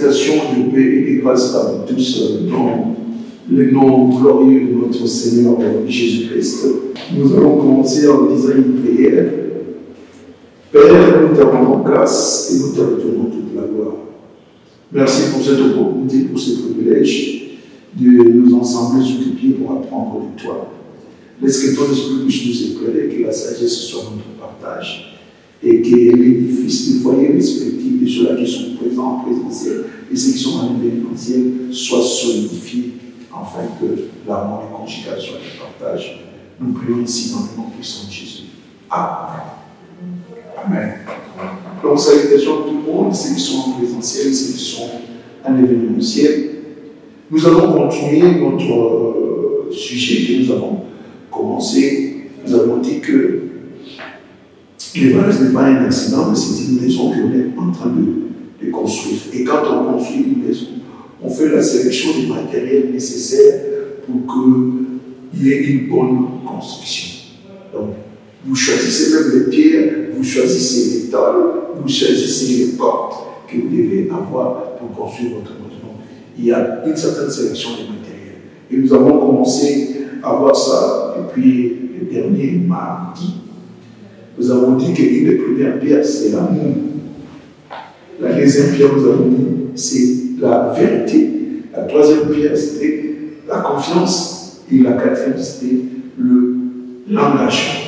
salutations de paix et de grâce à vous tous dans le nom glorieux de notre Seigneur Jésus-Christ. Nous allons commencer en disant une prière. Père, nous te rendons grâce et nous te retournons toute la gloire. Merci pour cette opportunité, pour ce privilège de nous ensembler sous tes pieds pour apprendre de toi. Laisse que ton esprit puisse nous éclairer, que la sagesse soit notre partage et que l'édifice des foyers respectifs de ceux-là qui sont présents en présentiel et ceux qui sont en événementiel soient solidifiés afin que l'amour et conjugal soient le partage. Nous prions ici dans le nom puissant de Jésus. Amen. Amen. Donc, salutations à tout le monde, ceux qui sont en présentiel, ceux qui sont en événementiel. Nous allons continuer notre sujet que nous avons commencé. Nous avons dit que le mariage n'est pas un accident, mais c'est une maison qu'on est en train de construire. Et quand on construit une maison, on fait la sélection des matériels nécessaires pour qu'il y ait une bonne construction. Donc, vous choisissez même les pierres, vous choisissez les tables, vous choisissez les portes que vous devez avoir pour construire votre maison. Il y a une certaine sélection des matériels. Et nous avons commencé à voir ça depuis le dernier mardi. Nous avons dit qu'une des premières pierres, c'est l'amour. La deuxième pierre, nous avons dit, c'est la vérité. La troisième pierre, c'était la confiance. Et la quatrième, c'était l'engagement.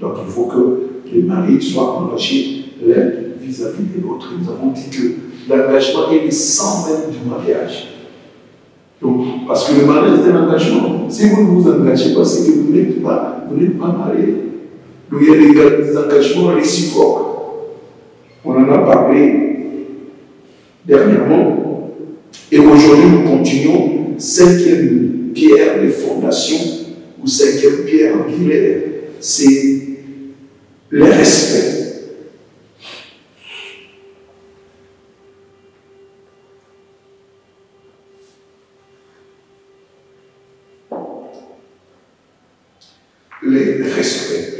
Donc, il faut que les maris soient engagés l'un vis-à-vis de l'autre. Nous avons dit que l'engagement est le sang même du mariage. Donc, parce que le mariage est un engagement. Si vous ne vous engagez pas, c'est que vous n'êtes pas mariés. Donc, il y a des engagements réciproques. On en a parlé dernièrement. Et aujourd'hui, nous continuons. 5e pierre de fondation, ou 5e pierre angulaire, c'est le respect. Le respect.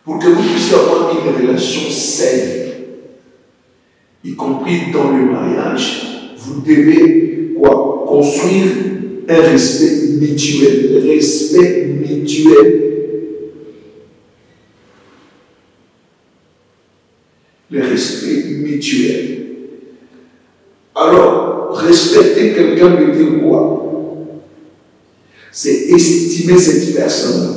Pour que vous puissiez avoir une relation saine, y compris dans le mariage, vous devez construire un respect mutuel. Respect mutuel. Le respect mutuel. Alors, respecter quelqu'un veut dire quoi? C'est estimer cette personne.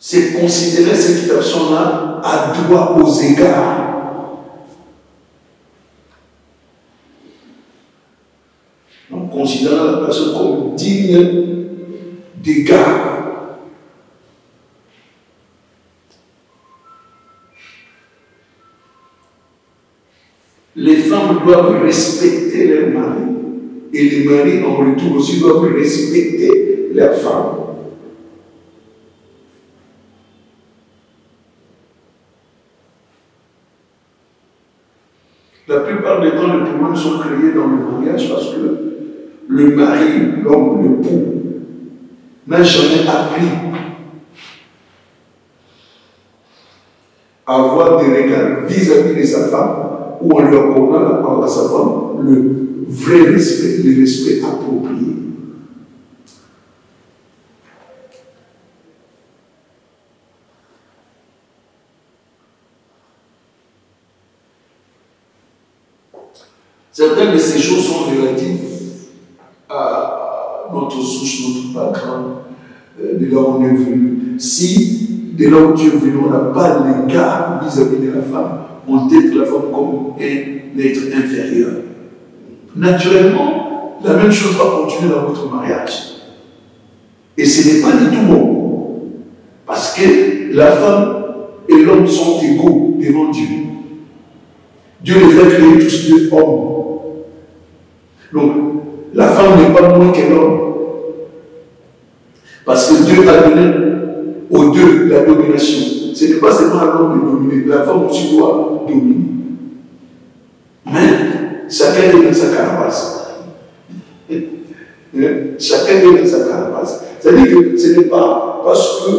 C'est considérer cette personne-là à droit aux égards. Donc, considérant la personne comme digne d'égard. Les femmes doivent respecter leurs maris et les maris en retour aussi doivent respecter leurs femmes. La plupart des temps, les problèmes sont créés dans le mariage parce que le mari, l'homme, l'époux, n'a jamais appris à avoir des regards vis-à-vis de sa femme ou en lui accordant à sa femme le vrai respect, le respect approprié. Certaines de ces choses sont relatives à notre souche, notre background, de là où on est venu. Si, de là où tu es venu, on n'a pas l'égard vis-à-vis de la femme, on traite la femme comme un être inférieur. Naturellement, la même chose va continuer dans votre mariage. Et ce n'est pas du tout bon. Parce que la femme et l'homme sont égaux devant Dieu. Dieu les a créés tous deux hommes. Donc, la femme n'est pas moins que l'homme. Parce que Dieu a donné aux deux la domination. Ce n'est pas seulement à l'homme de dominer, la femme aussi doit dominer. Mais chacun est dans sa carapace. Hein? Chacun est dans sa carapace. C'est-à-dire que ce n'est pas parce que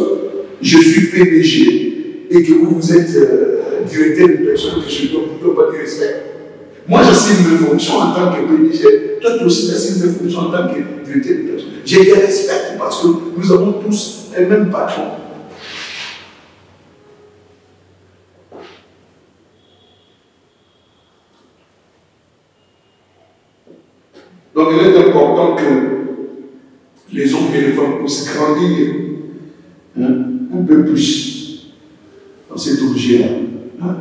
je suis PDG et que vous êtes directeur de personne que je ne peux pas dire respect. Moi, j'assume mes fonctions en tant que PDG. Toi, tu aussi assumes mes fonctions en tant que directeur de personne. J'ai des respects parce que nous avons tous un même patron. Donc, il est important que les hommes et les femmes puissent grandir un peu plus dans cet objet-là. Hein?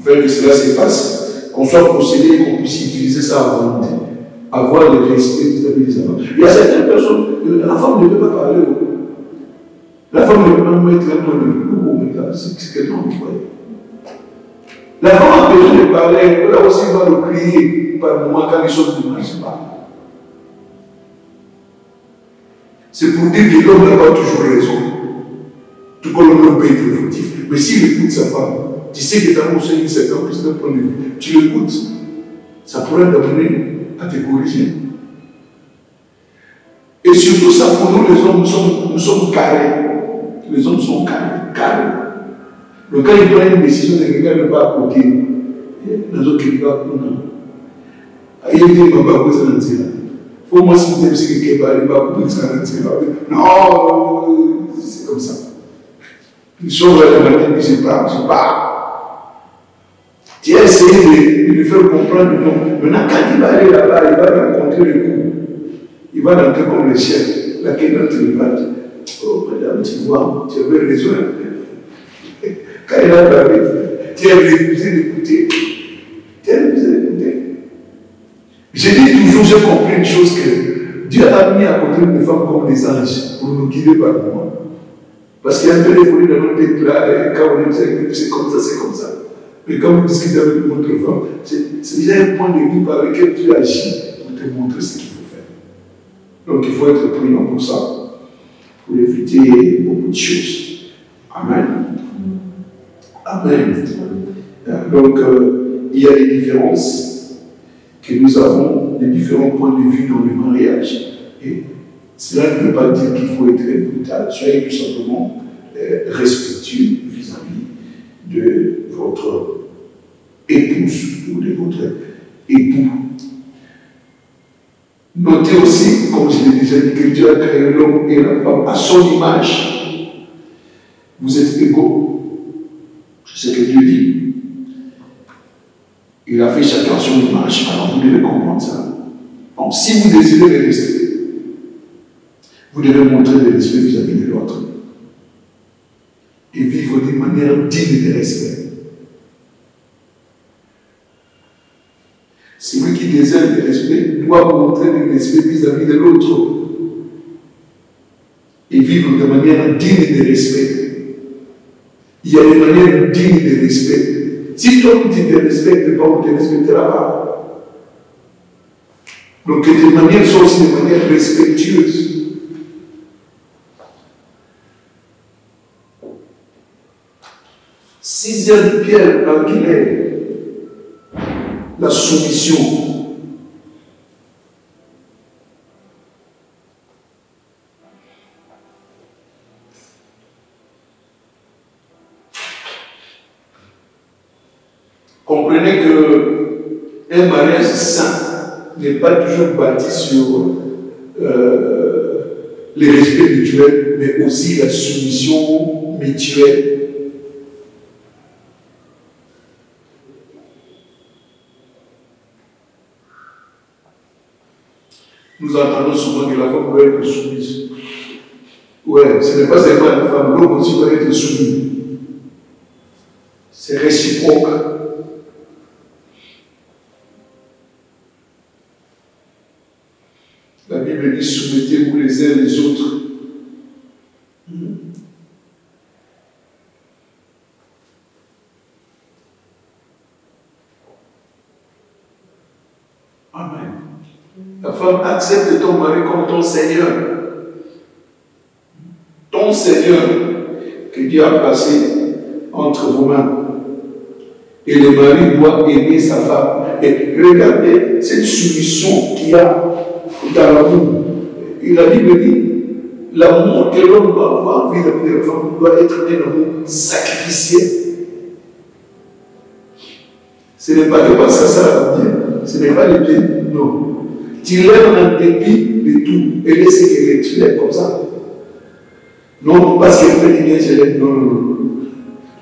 Faire que cela se passe, qu'on soit possédé et qu'on puisse utiliser ça à volonté, avoir le respect vis-à-vis des enfants. Il y a certaines personnes, la femme ne peut pas parler. La femme ne peut pas mettre un point de vue. C'est quelqu'un qui croit. La femme a besoin de parler, elle peut aussi va le crier par moment quand les choses ne marchent pas. C'est pour dire que l'homme n'a pas toujours raison. Tout comme l'homme peut être fautif. Mais s'il écoute sa femme, tu sais que tu as reçu une certaine prise de point de vue, tu l'écoutes, ça pourrait t'amener à te corriger. Et surtout ça, pour nous les hommes, nous sommes carrés. Les hommes sont carrés. Donc quand ils prennent une décision de quelqu'un ne pas à côté, les autres qui ne pas non. Il y a des gens qui ne sont pas faut moi si vous aimez ce que quelqu'un ne va pas non, c'est comme ça. Une chose à la matin, puis je pars. Tu as essayé de lui faire comprendre, non. Maintenant, quand il va aller là-bas, il va rencontrer le coup. Il va rentrer comme le chef. Laquelle notre débat. Oh, madame, tu vois, tu avais raison. Quand il a parlé, tu as refusé d'écouter. J'ai dit toujours, j'ai compris une chose que Dieu a mis à côté de femmes comme les anges pour nous guider par moi. Parce qu'il y a un peu d'évolution dans notre tête là, et quand on dit c'est comme ça, c'est comme ça. Mais quand vous discutez avec votre femme, c'est déjà un point de vue par lequel Dieu agit pour te montrer ce qu'il faut faire. Donc il faut être prudent pour ça, pour éviter beaucoup de choses. Amen. Amen. Donc il y a des différences que nous avons, des différents points de vue dans le mariage. Et cela ne veut pas dire qu'il faut être brutal. Soyez tout simplement respectueux vis-à-vis de votre épouse ou de votre époux. Notez aussi, comme je l'ai déjà dit, que Dieu a créé l'homme et la femme à son image. Vous êtes égaux. C'est ce que Dieu dit. Il a fait chacun son image. Alors vous devez comprendre ça. Donc si vous désirez le respect, vous devez montrer le respect vis-à-vis de l'autre. Et vivre d'une manière digne de respect. Celui qui désire le respect doit montrer le respect vis-à-vis de l'autre. Et vivre de manière digne de respect. Il y a des manières dignes de respect. Si toi tu ne te respectes pas, on ne te respectera pas. Donc que tes manières soient aussi des manières respectueuses. Sixième pierre angulaire, la soumission. Comprenez qu'un mariage sain n'est pas toujours bâti sur les respects mutuels, mais aussi la soumission mutuelle. Nous entendons souvent que la femme doit être soumise. Ouais, ce n'est pas seulement la femme, l'homme aussi doit être soumis. C'est réciproque. La Bible dit soumettez-vous les uns les autres. Amen. La femme accepte ton mari comme ton Seigneur. Ton Seigneur que Dieu a placé entre vos mains. Et le mari doit aimer sa femme. Et regardez cette soumission qu'il y a dans l'amour. Et la Bible dit, l'amour que l'homme doit avoir vis-à-vis de la femme doit être un amour sacrificiel. Ce n'est pas que parce que ça va bien, ce n'est pas le bien, non. Tu l'aimes en dépit de tout, et laisse qu'elle tu l'aimes comme ça. Non, parce qu'elle fait du bien, je l'aime, non, non, non.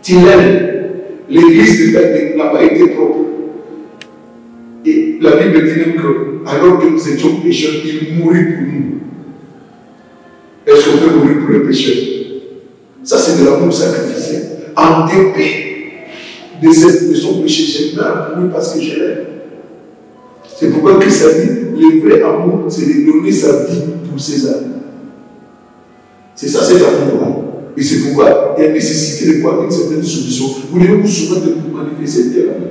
Tu l'aimes. L'église n'a pas été propre. Et la Bible dit même que, alors que nous étions pécheurs, il mourit pour nous. Est-ce qu'on peut mourir pour les pécheurs? Ça, c'est de l'amour sacrificiel. En dépit de son péché, je meurs pour lui parce que je l'aime. C'est pourquoi Christ a dit, le vrai amour, c'est de donner sa vie pour ses amis. C'est ça, cet amour-là. Et c'est pourquoi il y a nécessité de voir une certaine soumission. Vous devez vous soumettre de vous manifester tel amour.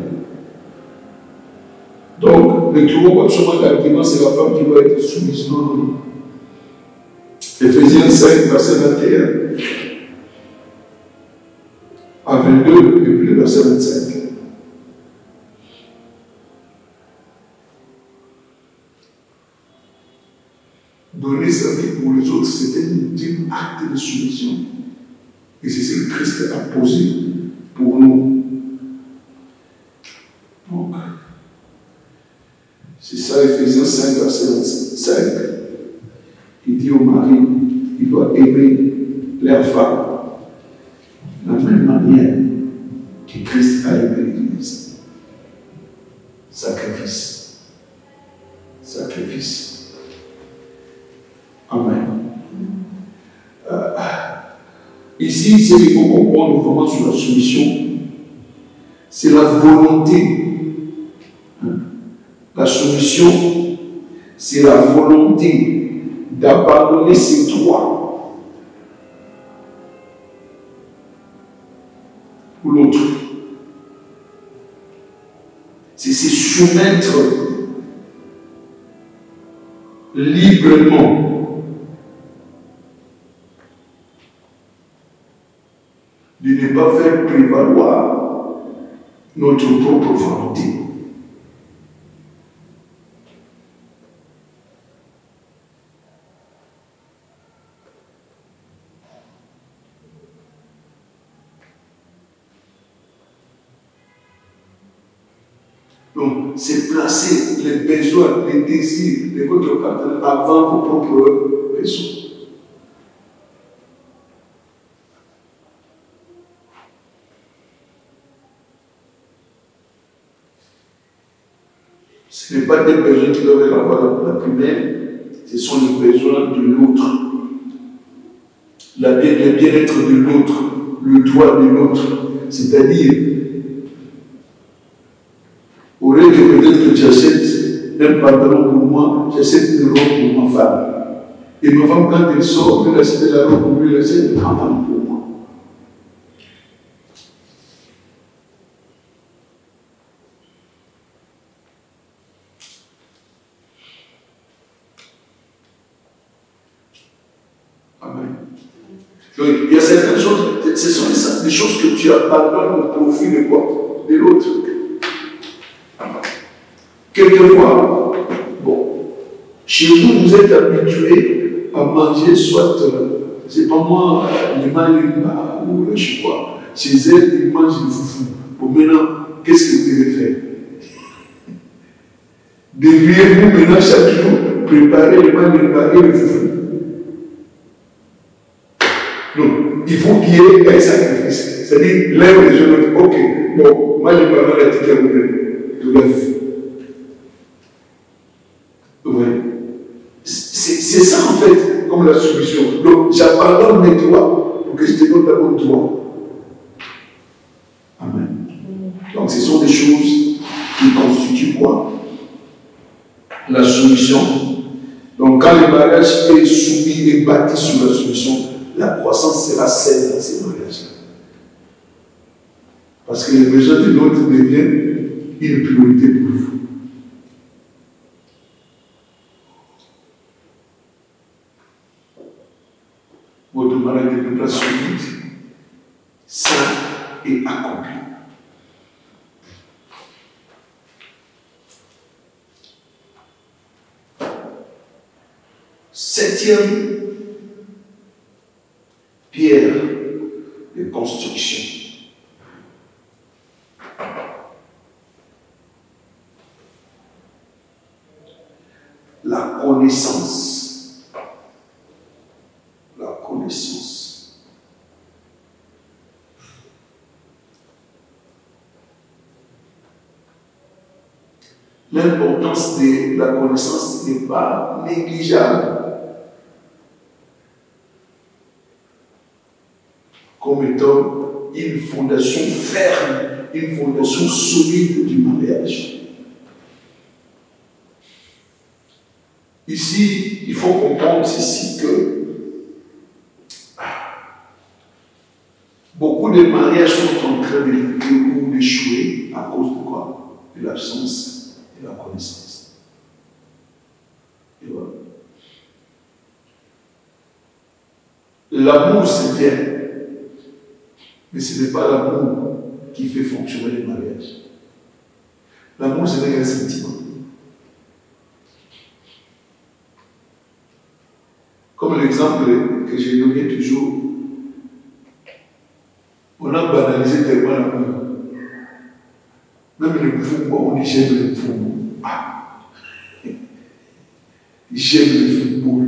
Donc, ne trouvons pas seulement l'argument, c'est la femme qui doit être soumise. Non, non, non. Éphésiens 5, verset 21 à 22, et puis le verset 25. Donner sa vie pour les autres, c'était un acte de soumission. Et c'est ce que Christ a posé pour nous. Donc, c'est ça, Éphésiens 5, verset 5. Il dit au mari, il doit aimer leur femme de la même manière que Christ a aimé l'Église. Sacrifice. Sacrifice. Amen. Ici, ce qu'il faut comprendre vraiment sur la soumission, c'est la volonté. La soumission, c'est la volonté d'abandonner ses droits pour l'autre. C'est se soumettre librement. De ne pas faire prévaloir notre propre volonté. Donc, c'est placer les besoins, les désirs de votre partenaire avant vos propres besoins. Ce n'est pas des besoins qui doivent avoir la primaire, ce sont les besoins de l'autre. Le bien-être de l'autre, le droit de l'autre. C'est-à-dire, au lieu que peut-être que j'achète un pantalon pour moi, j'achète une robe pour ma femme. Et ma femme, quand elle sort, elle achète la robe pour lui, elle achète un pantalon pour moi. Amen. Donc, il y a certaines choses, ce sont des choses que tu abandonnes au profit de quoi? De l'autre. Quelquefois, bon, chez vous, vous êtes habitué à manger soit, c'est pas moi, les malimba ou je sais quoi. Chez elle, ils mangent le foufou. Bon, maintenant, qu'est-ce que vous devez faire? Devriez-vous maintenant chaque jour préparer les malimba et le foufou? Non, il faut qu'il y ait un sacrifice. C'est-à-dire, lève les yeux, ok, bon, malimba va la ticket de la vie. Oui. C'est ça en fait, comme la solution. Donc, j'abandonne mes droits pour que je te donne d'abord droit. Amen. Donc, ce sont des choses qui constituent quoi? La solution. Donc, quand le mariage est soumis et bâti sur la solution, la croissance sera saine dans ces mariages. Parce que les besoins de l'autre deviennent une priorité pour vous. Votre mariage devient solide, sain et accompli. Septième pierre de construction. La connaissance. La connaissance. L'importance de la connaissance n'est pas négligeable. Comme étant une fondation ferme, une fondation solide du mariage. Ici, il faut comprendre ici que beaucoup de mariages sont en train d'échouer à cause de quoi? De l'absence de la connaissance. Et voilà. L'amour, c'est bien, mais ce n'est pas l'amour qui fait fonctionner les mariages. L'amour, ce n'est qu'un sentiment. Comme l'exemple que j'ai donné toujours, on a banalisé tellement l'amour. Même le football, on dit j'aime le football. Ah. J'aime le football.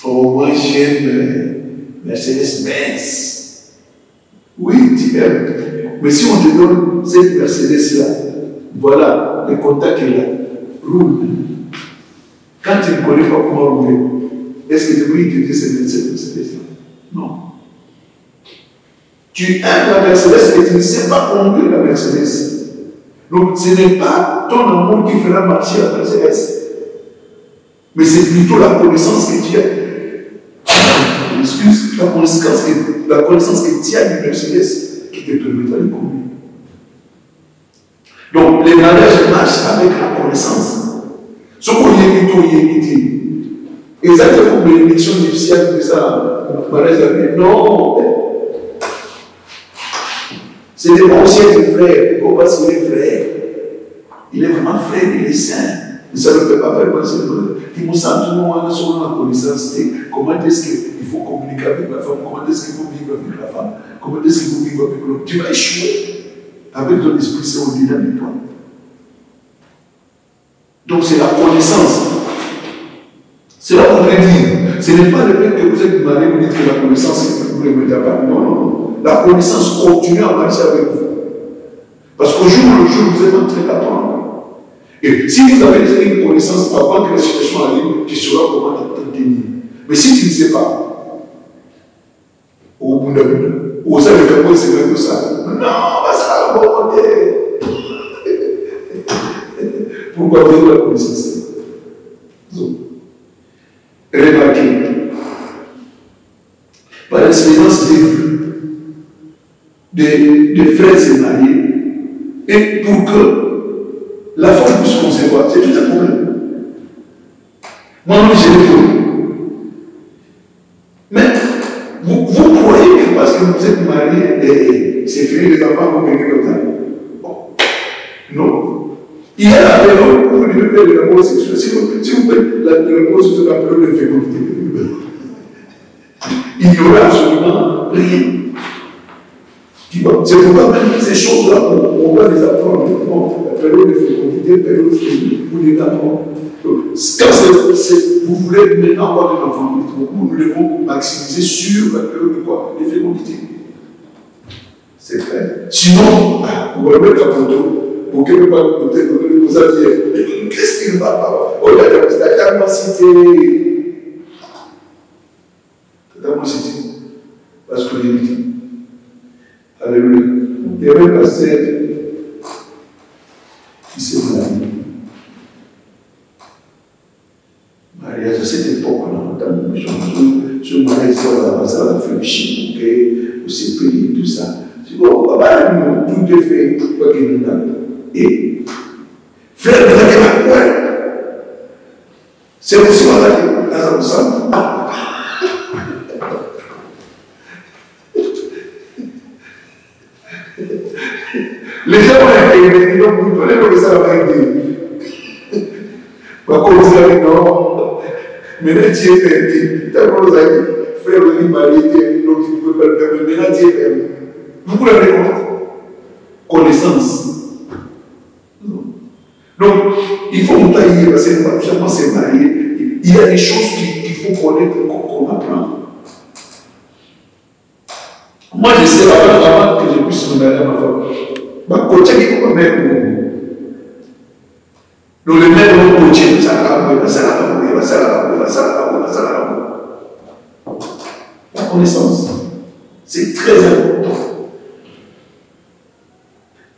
Oh, moi j'aime Mercedes-Benz. Oui, tu aimes. Mais si on te donne cette Mercedes-là, voilà, le contact est là. Roule. Quand tu ne connais pas comment rouler, est-ce que tu peux te dire c'est Mercedes-là? Non. Tu aimes la Mercedes et tu ne sais pas conduire la Mercedes. Donc ce n'est pas ton amour qui fera marcher la Mercedes. Mais c'est plutôt la connaissance que tu as. Excuse, la connaissance que tu as du Mercedes qui te permettra de conduire. Donc les mariages marchent avec la connaissance. Ce qu'on y évite. Exactement comme l'élection du ciel de ça, non. C'est des bons siècles, frère. Pourquoi parce qu'il est frère? Il est vraiment frère, il est saint. Mais ça ne peut pas faire passer le bonheur. Tout le monde a son connaissance de comment est-ce qu'il faut communiquer avec la femme, comment est-ce qu'il faut vivre avec la femme, comment est-ce qu'il faut vivre avec l'homme. Tu vas échouer avec ton esprit saint au-delà de toi. Donc c'est la connaissance. C'est là qu'on veut dire. Ce n'est pas le fait que vous êtes marié, vous dites que la connaissance est vous ne mettez pas. Non. La connaissance continue à marcher avec vous. Parce qu'au jour le jour, vous êtes en train d'apprendre. Et si vous avez déjà une connaissance avant que la situation arrive, tu sauras comment t'en tenir. Mais si tu ne sais pas, au bout d'un moment, vous savez comment c'est même ça. Non, ça va remonter. Pourquoi vous avez la connaissance? Remarquez, par l'expérience des frères se marier, et pour que la femme puisse concevoir, c'est tout un problème. Moi-même, j'ai le problème. Mais vous croyez que parce que vous êtes marié, c'est fini les enfants vont venir comme ça? Bon. Non. Il y a la période où vous devez faire de l'amour sexuel. Si vous faites de l'amour sexuel, la période de fécondité, il n'y aura absolument rien. C'est pourquoi même ces choses-là, on va les apprendre. La période de fécondité, la période de fécondité, vous les apprendre. Quand vous voulez maintenant avoir des enfants, nous devons maximiser sur la période de quoi? De fécondité. C'est vrai. Sinon, vous allez mettre la photo. Pour que vous aviez. Qu'est-ce qu'il va pas? Oh, il a tellement cité. Tellement cité. Parce que j'ai dit. Alléluia. Il y avait un pasteur qui s'est marié à cette époque-là, ce mariage, ça a fait le chimouquet, le CPI, tout ça. Je dis, oh, papa, tout est fait, quoi qu'il nous donne. Et, frère, vous avez la pointe. C'est aussi malade, dans un sang. Les gens ont été donc vous donnez le ça va aider. Par contre, vous avez non. Maintenant, tu es permis. T'as pas besoin de frère, vous êtes marié, donc tu ne peux pas le faire. Mais maintenant, tu es permis. Vous vous rendez compte? Connaissance. Donc, il faut nous tailler, parce que pas seulement c'est marié. Il y a des choses qu'il faut connaître, qu'on apprend. Moi, je sais avant que je puisse me marier à ma femme. Ma coach, il faut ma mère. Donc, le maire va coacher, ça la connaissance, c'est très important.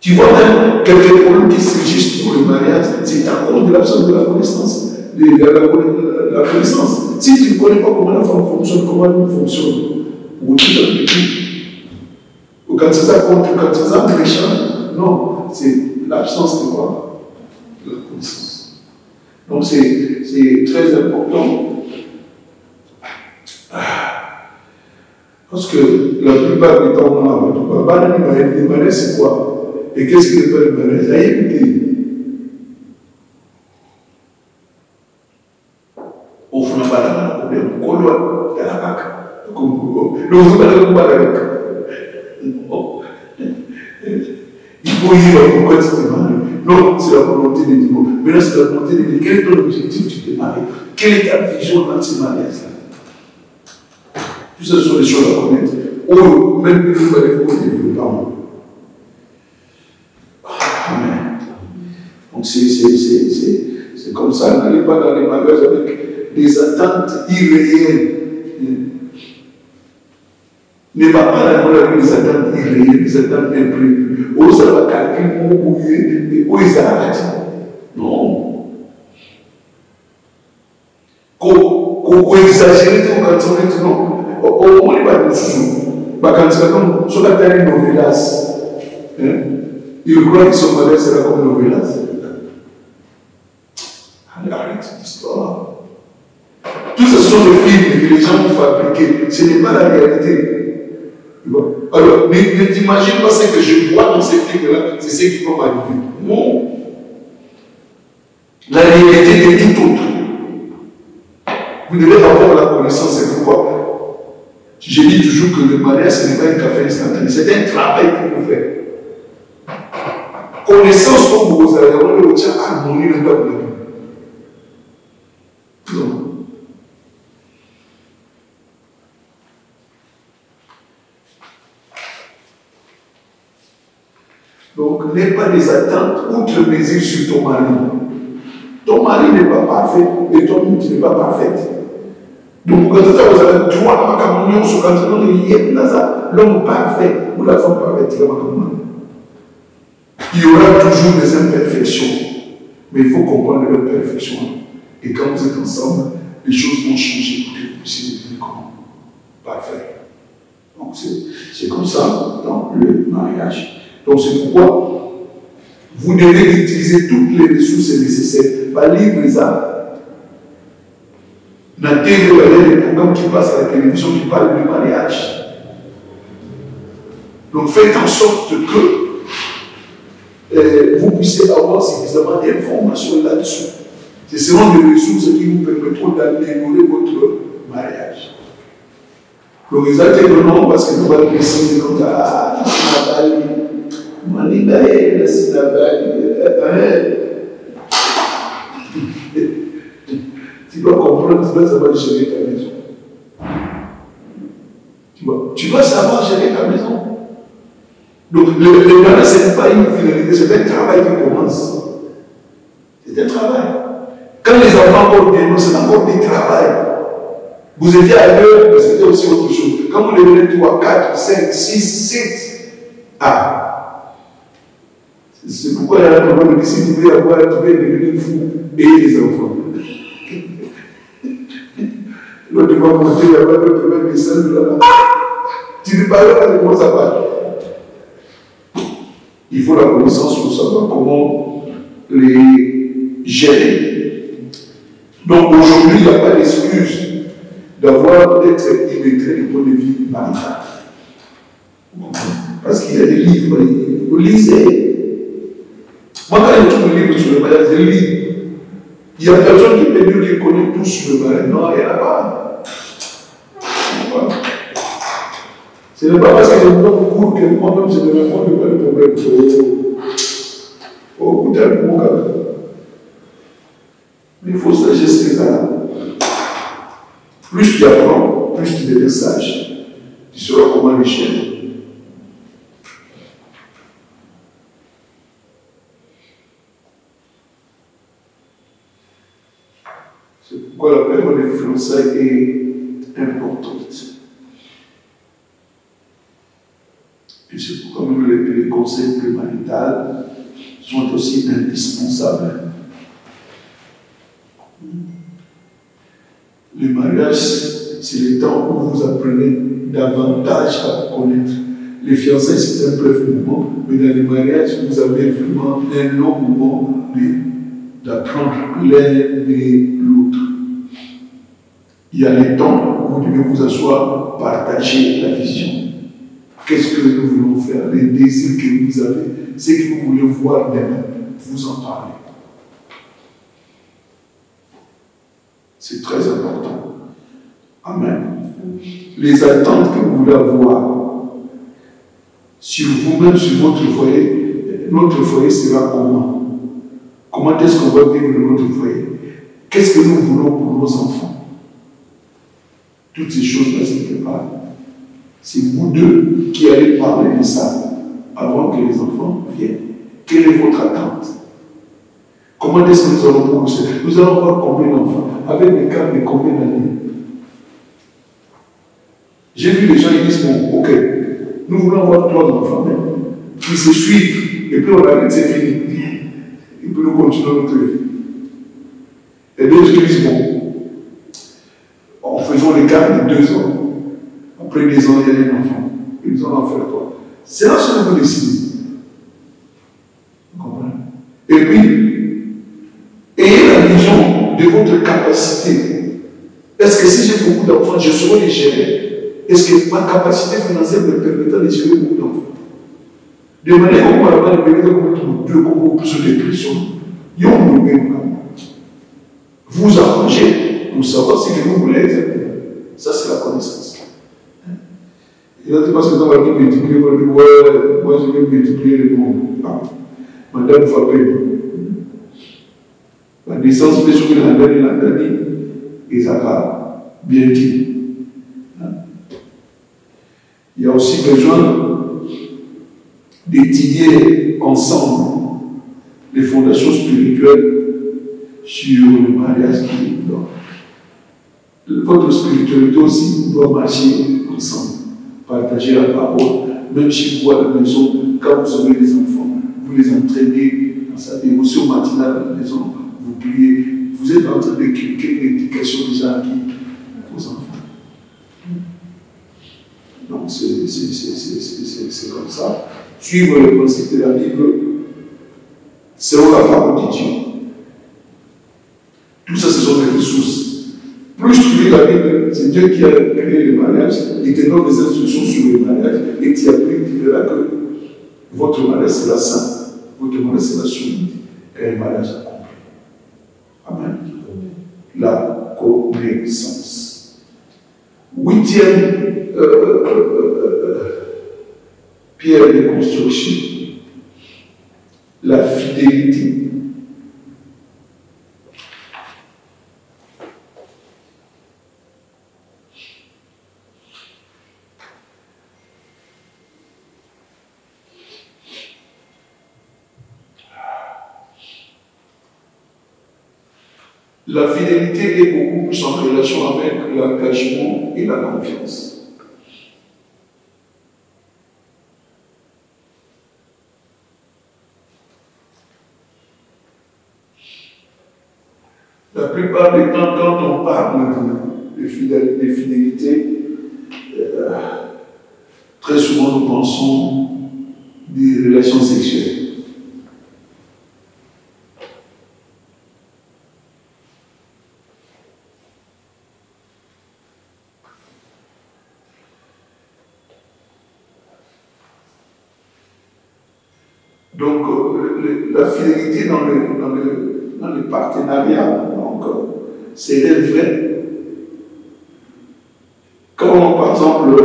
Tu vois même quelques problèmes qui s'agissent pour le mariage, c'est à cause de l'absence de la connaissance. La connaissance. Si tu ne connais pas comment la femme fonctionne, comment elle fonctionne, ou tout à tout, ou quand c'est ça contre, quand c'est ça méchant, non, c'est l'absence de quoi? De la connaissance. Donc c'est très important. Parce que la plupart du temps, on a les mariages, c'est quoi? Et qu'est-ce que les mariages? La écouté. Au fond, on va dans le problème. On va dans la caca. Donc, on va dans la caca. Il faut y aller pourquoi tu te maries. Non, c'est la volonté de Dieu. Maintenant, c'est la volonté de Dieu. Quel est ton objectif? Tu te maries. Quelle est ta vision dans ce mariage-là? Tout ça sont des choses à connaître. Ou même que nous allons développer. Amen. Donc c'est comme ça. N'allez pas dans les mariages avec des attentes irréelles. Ne va pas avec des attentes irréelles, des attentes imprévues. Ou ça va calculer, ou bouiller, et où ils arrêtent. Non. Qu'on exagère, quand on dit non. On n'est pas de sous. Quand on sur la terre de novelas, ils croient que son mariage sera comme novelas. Arrête cette histoire. Tout ce sont des films que les gens ont fabriqués. Ce n'est pas la réalité. Alors, ne t'imagine pas ce que je vois dans ces films-là, c'est ce qui vont m'arriver. Non. La réalité est tout autre. Vous devez avoir la connaissance, c'est pourquoi. Je dis toujours que le mariage, ce n'est pas un café instantané, c'est un travail qu'il faut faire. Connaissance comme vous allez avoir le tien harmonie dans la vie. Donc, n'aie pas des attentes outre mesure sur ton mari. Ton mari n'est pas parfait et toi-même tu n'es pas parfaite. Donc, quand vous avez droit à la communion sur l'homme parfait ou la femme parfaite, il y aura toujours des imperfections. Mais il faut comprendre l'imperfection. Et quand vous êtes ensemble, les choses vont changer pour que vous puissiez devenir comment? Parfait. Donc, c'est comme ça dans le mariage. Donc, c'est pourquoi vous devez utiliser toutes les ressources nécessaires. Par livre, ça. Dans la télé, il y a des programmes qui passent à la télévision qui parlent du mariage. Donc faites en sorte que vous puissiez avoir suffisamment d'informations là-dessus. Ce seront des ressources qui vous permettront d'améliorer votre mariage. Donc exactement parce que nous allons essayer de dire ah, tu dois comprendre, tu dois savoir gérer ta maison. Tu dois savoir gérer ta maison. Donc, le mariage, ce n'est pas une finalité, c'est un travail qui commence. C'est un travail. Quand les enfants portent des noms, c'est encore du travail. Vous étiez à l'heure, mais c'était aussi autre chose. Quand vous devenez 3, 4, 5, 6, 7, ah. C'est pourquoi il y a un moment de si tu veux devenir fou et les enfants. L'autre va monter là-bas, l'autre va descendre là-bas. Ah! Tu ne parles pas de comment ça va. Il faut la connaissance pour savoir comment les gérer. Donc aujourd'hui, il n'y a pas d'excuse d'être illettré du point de vue marital. Parce qu'il y a des livres, vous lisez. Moi, quand je trouve un livre sur le mariage, je lis. Il y a personne qui peut dire qu'il connaît tout sur le mariage. Non, il n'y en a pas. Ce n'est pas parce que je me donne cours que moi-même je me rends compte de pas le problème. Oh, putain, mon gars. Mais il faut sagesse que ça. Plus tu apprends, plus tu deviens sage. Tu sauras comment les chiens. C'est pourquoi la période des fiançailles est importante. Et c'est pourquoi même les conseils prémaritaux sont aussi indispensables. Le mariage, c'est le temps où vous apprenez davantage à vous connaître. Les fiançailles, c'est un bref moment, mais dans le mariage, vous avez vraiment un long moment d'apprendre l'un de l'autre. Il y a les temps où vous devez vous asseoir, partager la vision. Qu'est-ce que nous voulons faire? Les désirs que vous avez, ce que vous voulez voir demain, vous en parlez. C'est très important. Amen. Les attentes que vous voulez avoir sur vous-même, sur votre foyer, notre foyer sera comment? Comment est-ce qu'on va vivre notre foyer? Qu'est-ce que nous voulons pour nos enfants? Toutes ces choses-là se préparent. C'est vous deux qui allez parler de ça avant que les enfants viennent. Quelle est votre attente? Comment est-ce que nous allons progresser? Nous allons avoir combien d'enfants? Avec des cas de combien d'années? J'ai vu les gens qui disent, bon, ok, nous voulons avoir 3 enfants même, qui se suivent, et puis on arrête, c'est fini. Et puis nous continuons notre vie. Et d'autres qui disent, bon, en faisant les cas de 2 ans, après 2 ans, il y a un enfant. Ils en ont fait 3. C'est là ce que vous décidez. Vous comprenez? Et puis, ayez la vision de votre capacité. Est-ce que si j'ai beaucoup d'enfants, je saurais les gérer? Est-ce que ma capacité financière me permettra de gérer beaucoup d'enfants? De manière qu'on va avoir les bébés comme deux comme plus de pression. Vous arrangez pour savoir ce que vous voulez exactement. Ça, c'est la connaissance. Il y a des personnes qui ont multiplié, ils vont dire, ouais, moi je vais multiplier le monde. Ah, madame Fabé. La naissance peut s'ouvrir l'année, et ça va bien dit. Il y a aussi besoin d'étudier ensemble les fondations spirituelles sur le mariage qui est. Votre spiritualité aussi doit marcher ensemble, partager la parole, même chez vous à la maison, quand vous avez des enfants, vous les entraînez dans sa vie, aussi au matin à la maison, vous priez, vous êtes en train de créer une éducation déjà à vos enfants. Donc c'est comme ça. Suivre le principe de la Bible, c'est la parole de Dieu. Tout ça, ce sont des ressources. Plus tu lis la Bible, c'est Dieu qui a créé le mariage, il te donne des instructions sur le mariage, et tu appliques, tu verras que votre mariage sera saint, votre mariage sera solide, et un mariage accompli. Amen. La connaissance. 8e pierre de construction, la fidélité. La fidélité est beaucoup plus en relation avec l'engagement et la confiance. La plupart des temps, quand on parle de fidélité, très souvent nous pensons des relations sexuelles. Donc, la fidélité dans dans le partenariat, donc c'est vrai. Quand, par exemple,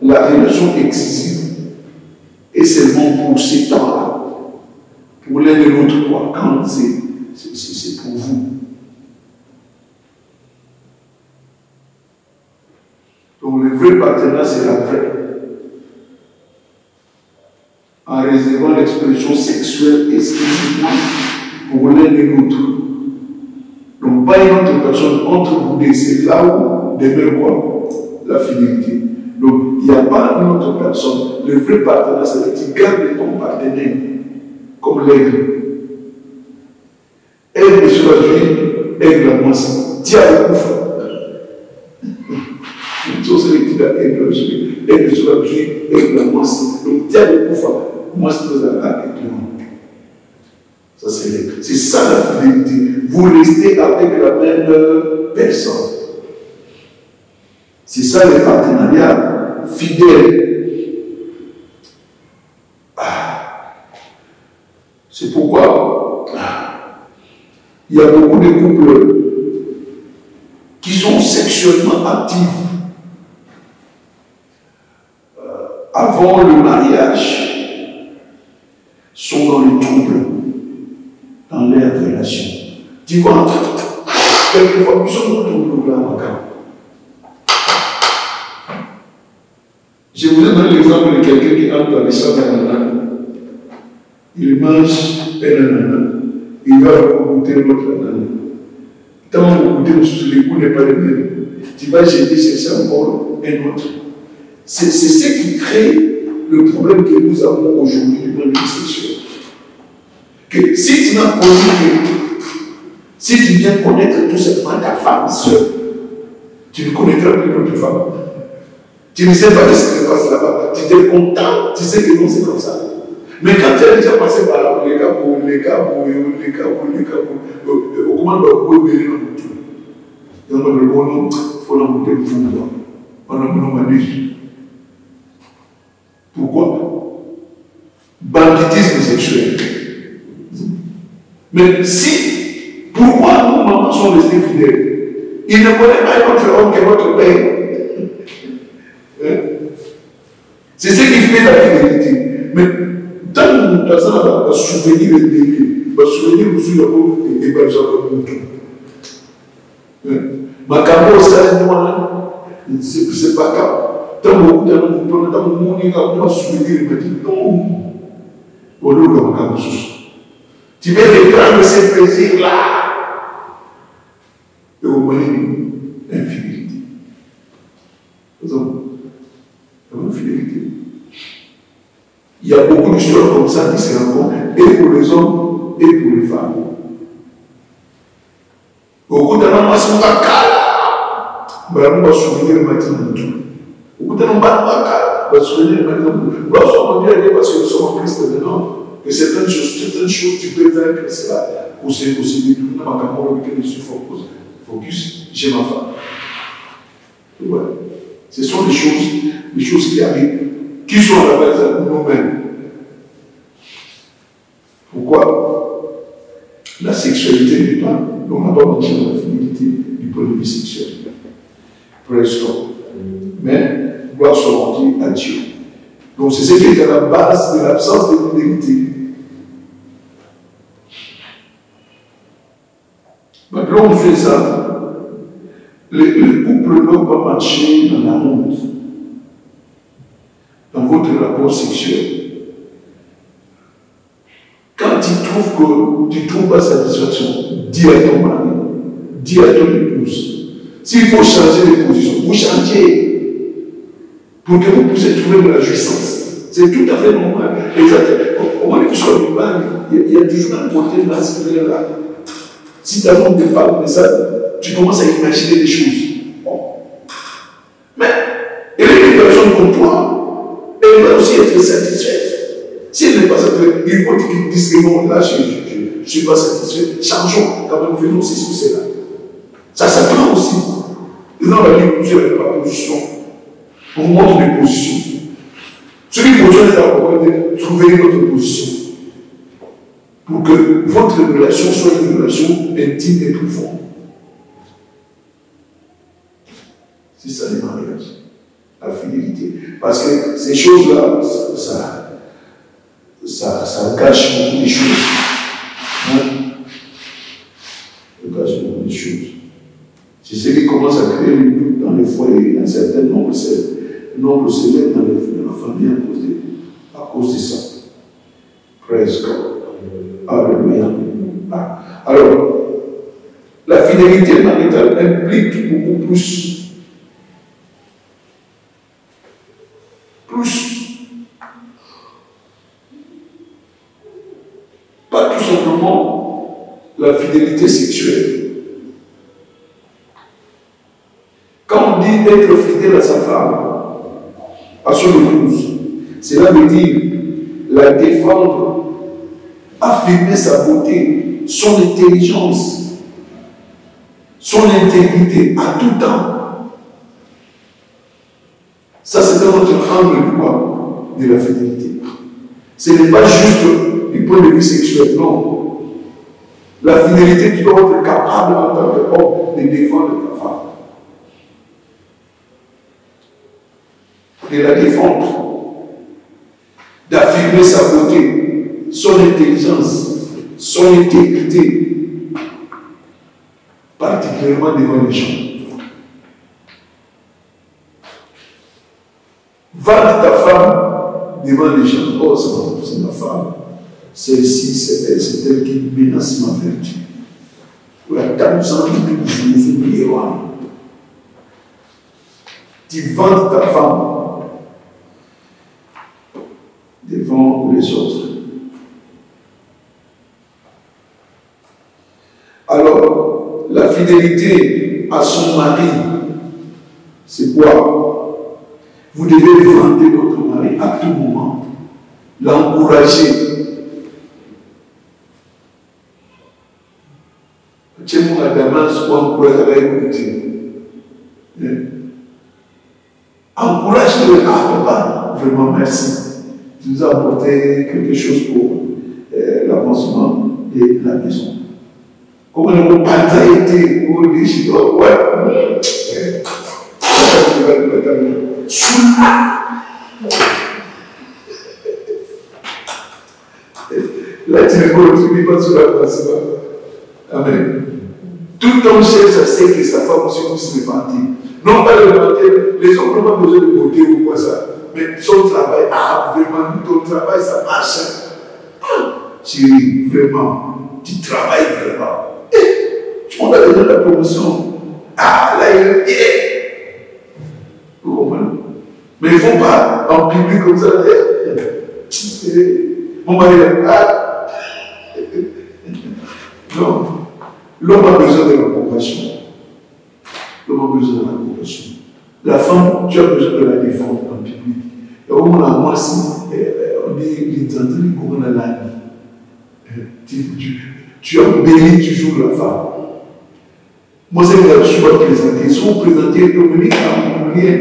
la relation excessive est seulement pour ces temps-là, pour l'un et l'autre, quand c'est pour vous. Donc le vrai partenariat, c'est la vraie. En réservant l'expression sexuelle exclusivement pour l'un et l'autre. Donc pas une autre personne entre vous deux, c'est là où demeure quoi? La fidélité. Donc il n'y a pas une autre personne. Le vrai partenaire, c'est que tu gardes ton partenaire comme l'aigle. Aigle sur la vie, aigle à moi, tiens le coup. C'est le petit aigle sur la vie, aigle à moi. Donc tiens le coup. Moi, c'est très agréable. Ça, c'est ça la fidélité. Vous restez avec la même personne. C'est ça le partenariat fidèle. C'est pourquoi il y a beaucoup de couples qui sont sexuellement actifs avant le mariage, sont dans les troubles, dans leur relation. Tu vois, quelquefois, nous sommes troubles là, je vous ai donné l'exemple de quelqu'un qui entre dans les salles d'ananas. Il mange un ananas, il va goûter l'autre ananas. Tant que vous goûtez le goût n'est pas le même, tu vas chercher encore un autre. C'est ce qui crée le problème que nous avons aujourd'hui du point de vue sexuel. Que si tu n'as connu que, si tu viens connaître tout simplement ta femme seule, tu ne connaîtras plus notre femme. Tu ne sais pas ce qui se passe là-bas. Tu es content, tu sais que non, c'est comme ça. Mais quand tu as déjà passé par là, les cas, comment on peut venir dans tout. Il faut l'embouter le fond. On a mon Pourquoi? Banditisme sexuel. Mais si, pourquoi nos mamans sont restées fidèles? Ils ne connaissent pas votre homme que votre père. Hein? C'est ce qui fait la fidélité. Mais tant que nous personne va souvenir le délire, va souvenir aussi le mot et pas comme tout. Ma camo, c'est pas grave. Tant que nous va souvenir le délire, non. Au lieu de ma camo. Tu veux reprendre ces plaisirs-là. Et au moins, infidélité. Infidélité. Il y a beaucoup d'histoires comme ça qui se rencontrent, et pour les hommes, et pour les femmes. Beaucoup de gens sont à Kala. On va souvenir le matin de tout. Beaucoup de gens sont à Kala. Souvenir le matin de tout. Parce que nous sommes en Christ maintenant. Que certaines choses, tu peux vaincre cela. Aussi détourner ma caméra avec les focus, j'ai ma femme. Ouais. Ce sont des choses qui arrivent, qui sont à la base de nous-mêmes. Pourquoi? La sexualité n'est pas, on n'a pas mentionné la fidélité du point de vue sexuel. Praise God. Mais, gloire soit rendue à Dieu. Donc c'est ce qui est à la base de l'absence de fidélité. Maintenant, on fait ça. Le couple ne doit pas marcher dans la honte, dans votre rapport sexuel. Quand tu trouves que tu ne trouves pas satisfaction, dis à ton mari, dis à ton épouse. S'il faut changer de position, vous changez pour que vous puissiez trouver de la jouissance. C'est tout à fait normal. Exactement. Au moment où tu sois du mal, il y a toujours un côté masculin là. Si tu as honte de parler de ça, tu commences à imaginer des choses. Bon. Mais, il y a une personne comme toi, elle va aussi être satisfaite. Si elle n'est pas satisfaite, il faut qu'ils disent que non, là, je ne suis pas satisfait. Changeons, quand même, faisons ceci ou cela. Ça s'apprend aussi. Et dans la vie, vous n'avez pas de position. On vous montre des positions. Celui qui vous donne la parole de trouver notre position. pour que votre relation soit une relation intime et profonde. C'est ça le mariage, la fidélité. Parce que ces choses-là, ça gâche beaucoup de choses. Hein? Ça gâche beaucoup de choses. C'est ce qui commence à créer le doute dans les foyers. Un certain nombre s'élève dans la famille à cause de ça. Praise God. Alléluia. Alors, la fidélité maritale implique beaucoup plus. Pas tout simplement la fidélité sexuelle. Quand on dit être fidèle à sa femme, à son épouse, cela veut dire la défendre, affirmer sa beauté, son intelligence, son intégrité à tout temps. Ça, c'est dans notre angle de quoi? De la fidélité. Ce n'est pas juste du point de vue sexuel, non. La fidélité, tu dois être capable en tant qu'homme de défendre ta femme. De la défendre, d'affirmer sa beauté, son intelligence, son intégrité, particulièrement devant les gens. Vendre ta femme devant les gens. Oh, c'est ma femme. Celle-ci, c'est elle, c'est elle qui menace ma vertu. Oui, t'as besoin de nous oublier. Tu vends ta femme devant les autres. Alors, la fidélité à son mari, c'est quoi? Vous devez vanter votre mari à tout moment, l'encourager. Tu es mon adamance pour encourager la écouter. Encourage-le. Ah, papa, vraiment merci. Tu nous as apporté quelque chose pour l'avancement de la maison. Comment le papa été ou les chinois, ouais. Là, tu ne contribues pas sur la place. Amen. Tout homme cherche à ce que sa femme aussi puisse le vanter. Non pas le vanter, les hommes n'ont pas besoin de beauté ou quoi ça. Mais son travail, vraiment, ton travail, ça marche. Chérie, vraiment, tu travailles vraiment. Tu m'as donné la promotion. Là, il est bien. Vous comprenez? Mais ils ne font pas en public comme ça. Mon mari non. L'homme a besoin de la compassion. L'homme a besoin de la compassion. La femme, tu as besoin de la défendre en public. Et au moment où on dit l'intendant qu'on a la tu embellis toujours la femme. Moi, c'est que je dois présenter. Si vous présentez Dominique à rien,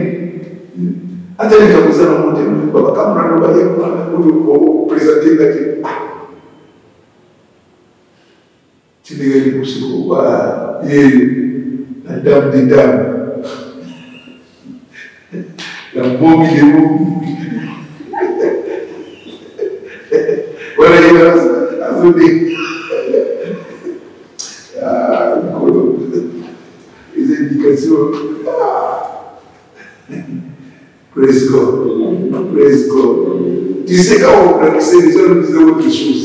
attendez que vous allez monter, vous présenter la tu les regardes la dame des dames, la momie des momies. Voilà, il y a les indications. Praise God. Praise God. Tu sais, quand on pratiquait, les gens nous disaient autre chose.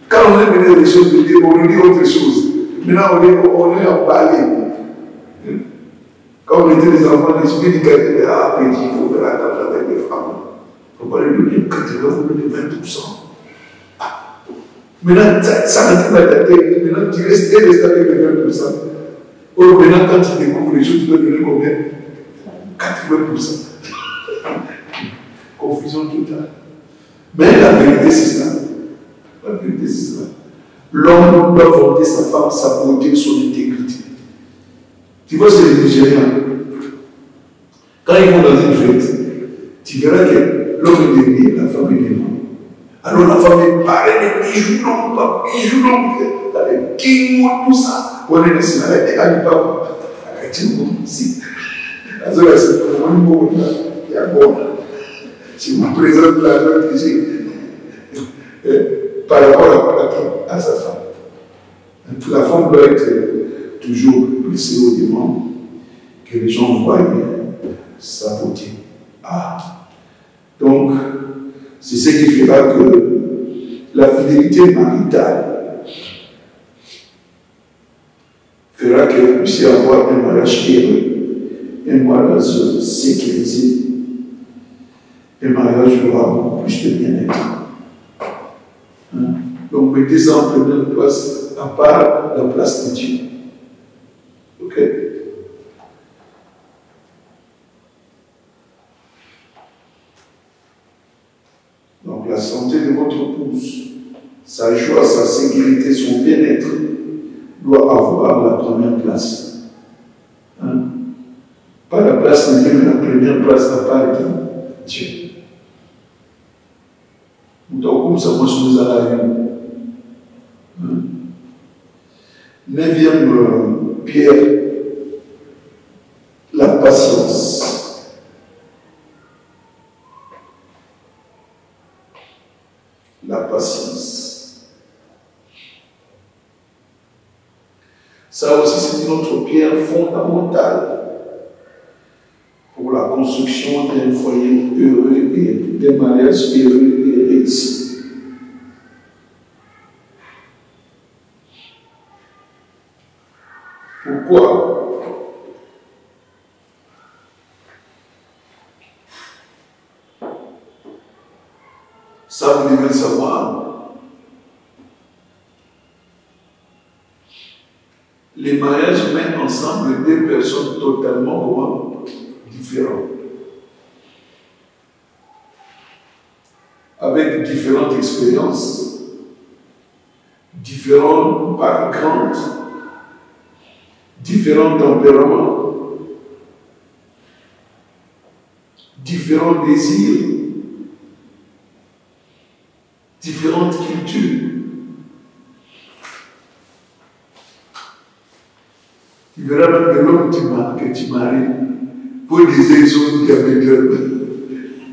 Quand on a mené des choses de Dieu, on nous dit autre chose. Maintenant, on est emballé. Quand on était des enfants, l'esprit du quartier, petit, il faut faire attention avec les femmes. Il ne faut pas les donner 80, il faut donner 20%. Maintenant, ça rentre dans ta tête. Maintenant, tu restes avec les 20%. Or, maintenant, quand tu découvres les choses, tu dois donner combien? 80%. Confusion totale. Mais la vérité, c'est ça. La vérité, c'est ça. L'homme doit vanter sa femme, sa beauté, son intégrité. Tu vois, c'est les Nigériens. Quand ils vont dans une fête, tu verras que l'homme est derrière, la femme est devant. Alors la famille parlait des bijoux longs, pas bijoux longs, avec king, tout ça. On est laissé là, et à l'époque, avec tout le monde ici. Alors là, c'est pour moi, il y a bon. Si vous présentez la note ici, par rapport à sa femme. La femme doit être toujours poussée au devant, que les gens voient sa beauté. Ah. Donc, c'est ce qui fera que la fidélité maritale fera que vous puissiez avoir un mariage heureux, un mariage sécurisé, un mariage qui aura beaucoup plus de bien-être. Hein? Donc, mettez ça en première place, à part la place de Dieu. Ok? Donc, la santé de votre épouse, sa joie, sa sécurité, son bien-être doit avoir la première place. Hein? Pas la place de Dieu, mais la première place à part de Dieu. Donc, comme ça, moi, je nous allons. Neuvième pierre, la patience. La patience. Ça aussi, c'est une autre pierre fondamentale pour la construction d'un foyer heureux et d'un mariage heureux et réussi. Pourquoi? Ça, vous devez le savoir. Les mariages mettent ensemble deux personnes totalement différentes, avec différentes expériences, différents backgrounds, différents tempéraments, différents désirs, différentes cultures. Il verra même que l'homme que tu maries pour des raisons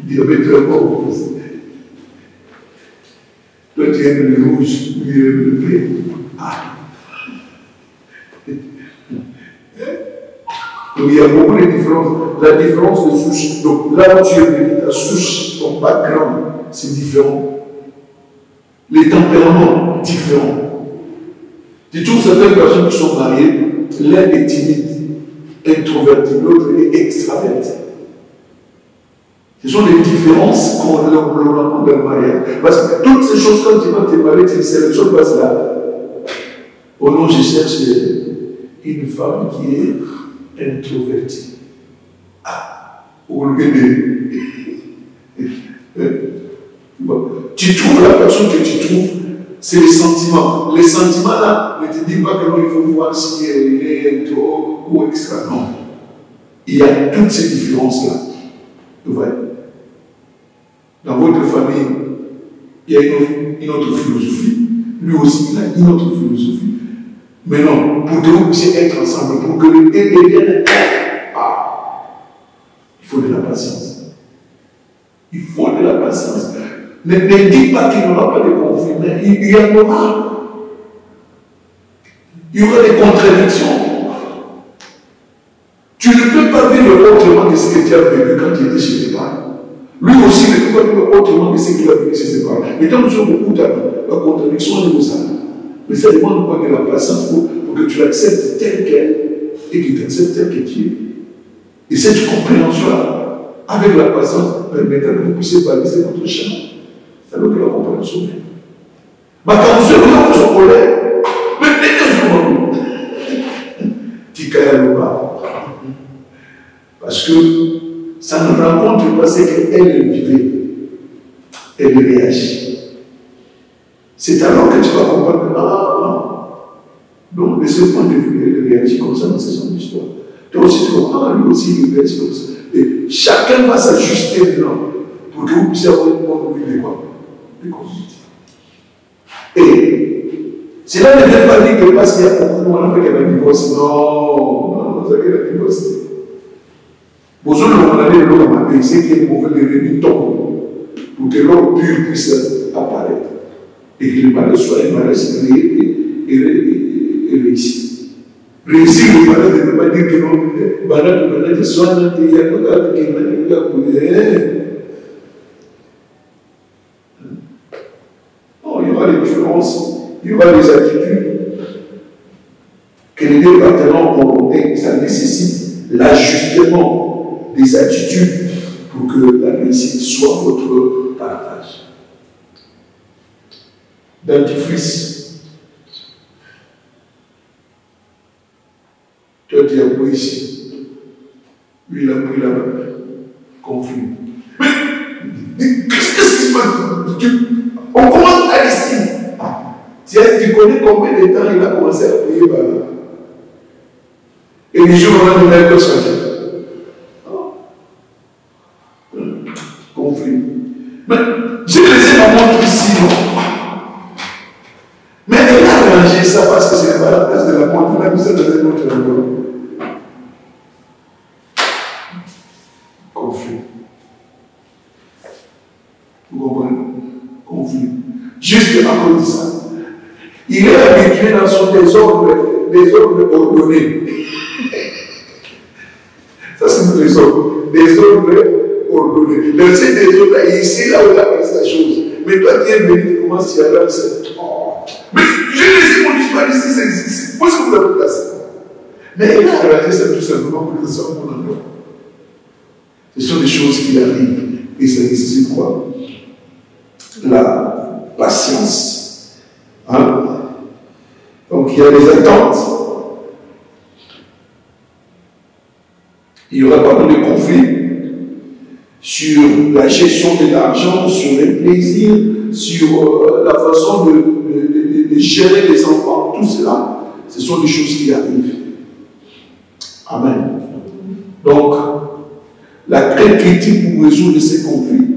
diamétralement opposées. Toi, tu aimes le rouge, lui, il aime le vert. Ah. Donc il y a beaucoup de différences. La différence de souche, donc là où tu es venu, ta souche, ton background, c'est différent. Les tempéraments, différents. Tu trouves certaines personnes qui sont mariées, l'un est timide, introverti, l'autre est extraverti. Ce sont des différences qu'on rencontre dans le mariage. Parce que toutes ces choses, quand tu vas te marier, tu sélectionnes pas cela. Oh non, je cherche une femme qui est introvertie. Ah, au lieu de. Bon. Tu trouves la personne que tu trouves, c'est les sentiments. Les sentiments là, ne te dis pas que non, il faut voir si elle est trop ou extra. Non. Il y a toutes ces différences-là. Vous voyez? Dans votre famille, il y a une autre philosophie. Lui aussi, il a une autre philosophie. Mais non, pour que vous puissiez être ensemble, pour que le devienne il faut de la patience. Il faut de la patience. Ne dis pas qu'il n'y aura pas de conflit, mais il y en aura. Il y aura des contradictions. Tu ne peux pas vivre autrement que ce que tu as vécu quand tu étais chez tes parents. Lui aussi ne peut pas vivre autrement que ce qu'il a vécu chez ses parents. Mais tant que tu as beaucoup la contradiction est ça. Mais ça demande quoi de la patience pour que tu l'acceptes tel qu'elle et que tu acceptes tel que tu es. Et cette compréhension-là, avec la patience, permettra que vous puissiez baliser votre chemin. C'est alors que la compréhension vient. Mais quand vous êtes en colère, mais dès que je m'en tu cailles le bas. Parce que ça ne rencontre pas ce qu'elle vivait. Elle réagit. C'est alors que tu vas comprendre que donc de ce point de vue, elle réagit comme ça dans son histoire. Toi aussi tu comprends, lui aussi il réagit comme ça. Et chacun va s'ajuster maintenant pour que vous puissiez avoir une bonne vue de quoi? plus compliqué. Et cela ne veut pas dire que parce qu'il y a beaucoup de monde qui a divorcé, non, vous avez divorcé. Vous avez demandé de l'homme à payer, c'est qu'il faut faire des remis pour que l'homme pur puisse apparaître. Et que le malheur soit un malheur et réussi. Réussir le malheur ne veut pas dire que le malheur soit un pays à côté, que non, il y aura des différences, il y aura des attitudes que les deux partenaires ont. Ça nécessite l'ajustement des attitudes pour que la réussite soit votre partage. Dentifrice. Toi, tu as pris ici. Lui, il a pris là-bas. Conflit. Mais qu'est-ce qui se passe? On commence à ici. Tu connais combien de temps il a commencé à payer par là? Et les jours, on a donné changer. Conflit. Mais j'ai laissé ma montre ici, non? Mais elle a arrangé ça parce que ce n'est pas la place de la montre. Elle a mis ça dans une autre endroit. Conflit. Vous comprenez? Conflit. Juste à cause de ça. Il est habitué dans son désordre ordonné. Ça, c'est le désordre ordonné. Le seul désordre est ici, là où il a fait sa chose. Mais toi, tu es venu, tu commences à y aller. Mais j'ai laissé mon histoire ici, c'est ici. Où est-ce que vous l'avez placé? Mais il a arrangé ça tout simplement pour que ça soit mon endroit. Ce sont des choses qui arrivent. Et ça nécessite quoi? La patience. Hein? Donc il y a des attentes. Il y aura pas mal de conflits sur la gestion de l'argent, sur les plaisirs, sur la façon de gérer les enfants. Tout cela, ce sont des choses qui arrivent. Amen. Donc, la clé critique pour résoudre ces conflits,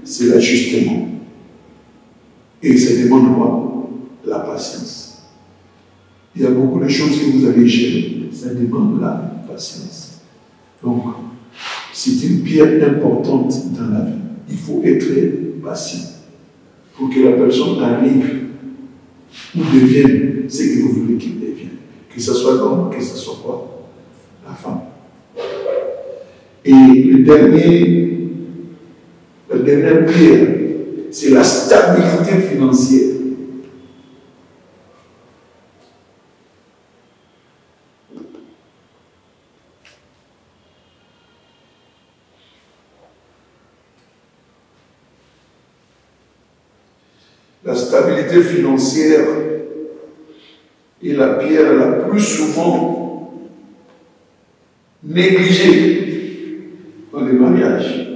c'est l'ajustement. Et ça demande quoi? La patience. Il y a beaucoup de choses que vous allez gérer. Ça demande la patience. Donc, c'est une pierre importante dans la vie. Il faut être patient pour que la personne arrive ou devienne ce que vous voulez qu'il devienne. Que ce soit l'homme, que ce soit quoi? La femme. Et la dernière pierre, c'est la stabilité financière. La stabilité financière est la pierre la plus souvent négligée dans les mariages.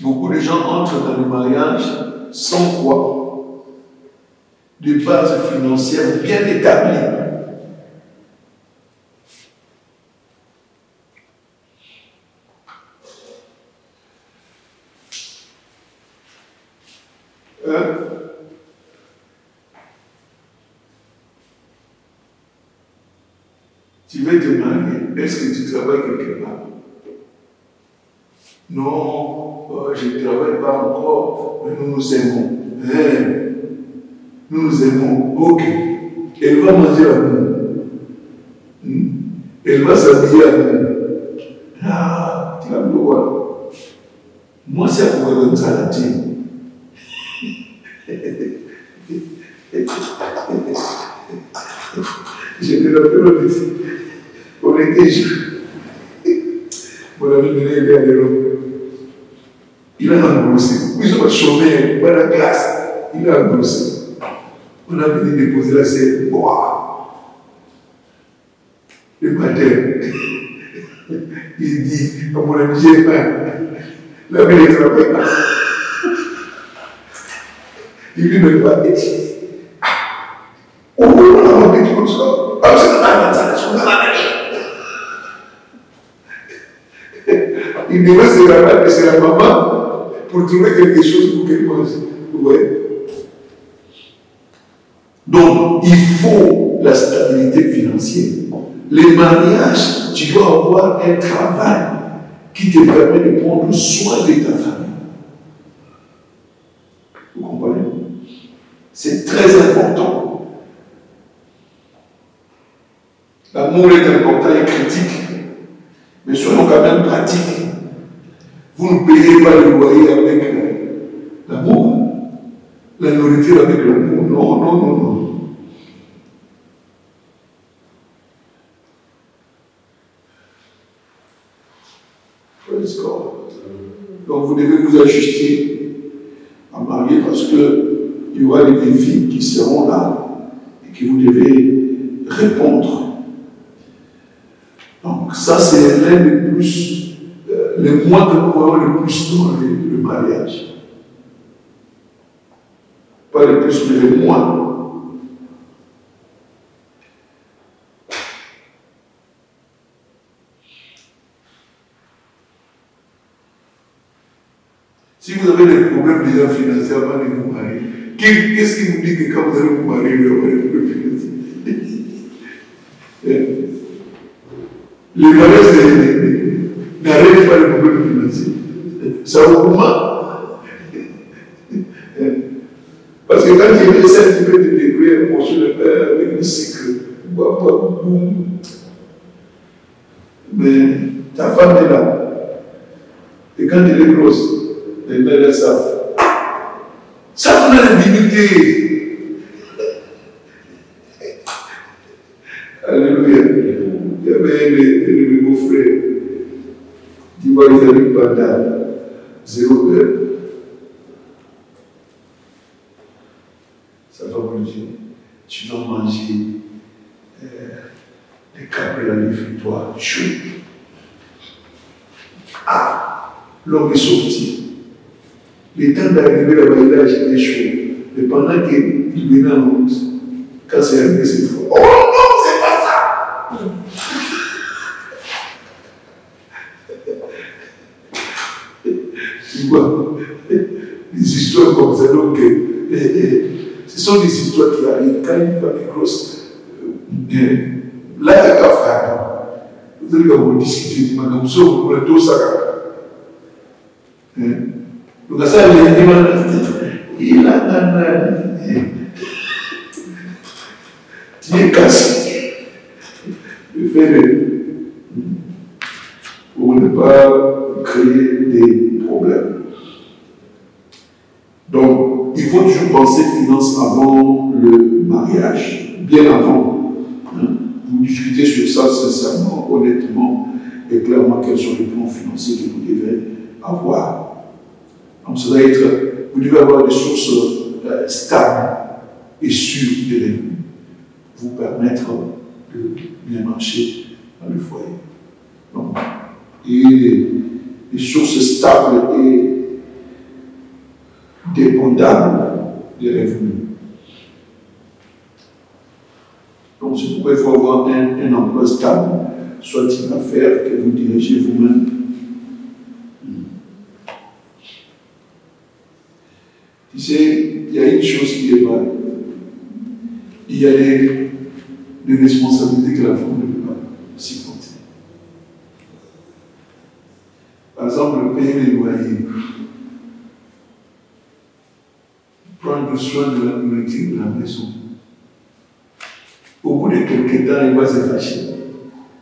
Beaucoup de gens entrent dans le mariage sans quoi? De base financière bien établie. Tu veux te marier, est-ce que tu travailles quelque part? Non, je ne travaille pas encore, mais nous nous aimons. Nous nous aimons. Ok. Elle va manger à nous. Elle va s'habiller à nous. Ah, tu vas me voir. Moi, c'est pour une salatine. Je me rappelle ici. On était jeunes. Mon ami venait aider à l'Europe. Il a engrossé. Ils ont chômé dans la classe. Il a engrossé. On a venu déposer la scène. Le matin, il dit à mon ami, j'ai faim. La mère est travaillée. Il lui me pas dit. Oh, on a dit comme ça. Ah, c'est pas ça, c'est pas ça. Il devrait se rappeler que c'est la maman pour trouver quelque chose pour qu'elle mange. Vous voyez? Donc, il faut la stabilité financière. Les mariages, tu dois avoir un travail qui te permet de prendre soin de ta famille. Vous comprenez? C'est très important. L'amour est important et critique, mais soyons quand même pratiques. Vous ne payez pas le loyer avec l'amour, la nourriture avec l'amour. Non, non, non, non. Praise God. Donc vous devez vous ajuster à marier parce qu'il y aura des défis qui seront là et que vous devez répondre. Donc ça c'est l'un des plus, les mois que nous voyons le plus dans le mariage. Pas le plus, mais le moins. Si vous avez des problèmes déjà financiers avant de vous marier, qu'est-ce qui vous dit que quand vous allez vous marier, vous aurez des problèmes financiers? Les mariages n'arrêtent pas les problèmes financiers. Ça augmente. Parce que quand il essaie un petit peu de débrouiller un morceau de pain avec le sucre, boum. Mais ta femme est là. Et quand elle est grosse, les mères elles savent. Ça vous a la dignité. Alléluia. Il y avait les beaux-frères qui voient les amis pendant 0 heure. Ça va vous dire, tu dois manger des cabrés à l'effet-toi chaud. Ah, l'homme est sorti. Le temps d'arriver là-bas, il a acheté chaud. Mais pendant qu'il venait en route, quand c'est arrivé, c'est fort. Oh non, c'est pas ça! Tu vois, des histoires comme ça, donc, ce sont des histoires qui arrivent quand une famille grosse. Là, il y a qu'à faire. Vous allez vous discuter du madame, vous prenez tout ça. Donc, ça, il a tu es cassé. Le fait pour ne pas créer des problèmes. Donc, il faut toujours penser finances avant le mariage, bien avant. Vous discutez sur ça sincèrement, honnêtement et clairement quels sont les plans financiers que vous devez avoir. Donc, ça doit être, vous devez avoir des sources stables et sûres de revenus, vous permettre de bien marcher dans le foyer. Donc, et des sources stables et dépendables de revenus. Donc, c'est pourquoi il faut avoir un emploi stable, soit une affaire que vous dirigez vous-même. Tu sais, il y a une chose qui est vraie. Il y a des responsabilités que la femme ne peut pas supporter. Par exemple, payer les loyers, prendre soin de la nourriture de la maison. Au bout de quelques temps, il va se fâcher.